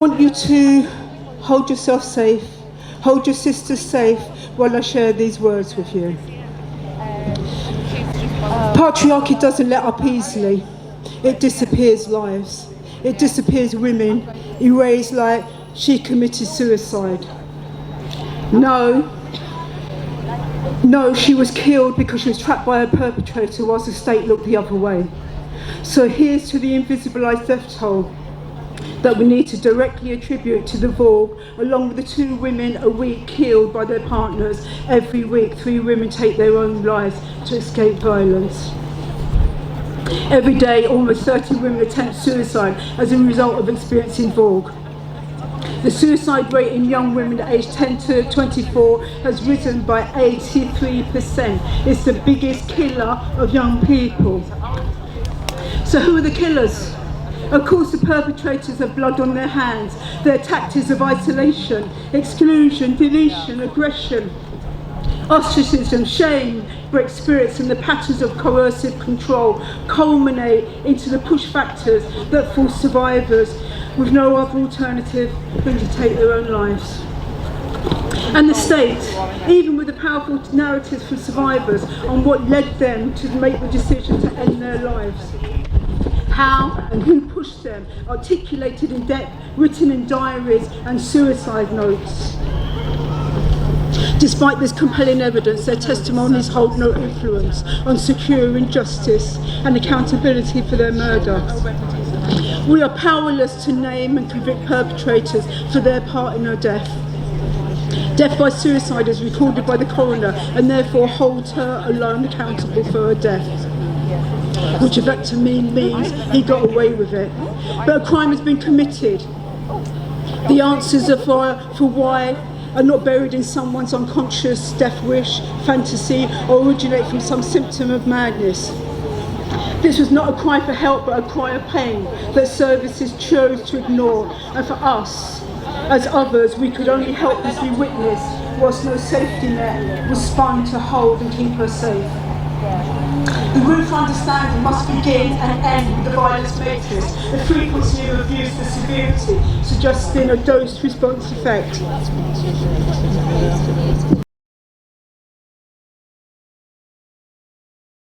I want you to hold yourself safe, hold your sisters safe while I share these words with you. Patriarchy doesn't let up easily. It disappears lives. It disappears women, erased like she committed suicide. No, she was killed because she was trapped by her perpetrator whilst the state looked the other way. So here's to the invisibilised death toll that we need to directly attribute to the Vogue, along with the 2 women a week killed by their partners. Every week, 3 women take their own lives to escape violence. Every day, almost 30 women attempt suicide as a result of experiencing Vogue. The suicide rate in young women aged 10 to 24 has risen by 83%. It's the biggest killer of young people. So who are the killers? Of course, the perpetrators have blood on their hands. Their tactics of isolation, exclusion, deletion, aggression, ostracism, shame, break spirits, and the patterns of coercive control culminate into the push factors that force survivors with no other alternative than to take their own lives. And the state, even with the powerful narratives from survivors on what led them to make the decision to end their lives. How and who pushed them, articulated in depth, written in diaries and suicide notes. Despite this compelling evidence, their testimonies hold no influence on securing justice and accountability for their murder. We are powerless to name and convict perpetrators for their part in her death. Death by suicide is recorded by the coroner and therefore holds her alone accountable for her death, which effectively means he got away with it. But a crime has been committed. The answers for why are not buried in someone's unconscious death wish, fantasy, or originate from some symptom of madness. This was not a cry for help, but a cry of pain that services chose to ignore. And for us, as others, we could only helplessly witness whilst no safety net was spun to hold and keep her safe. The root for understanding must begin and end with the violence matrix, the frequency of abuse, the severity, suggesting a dose-response effect.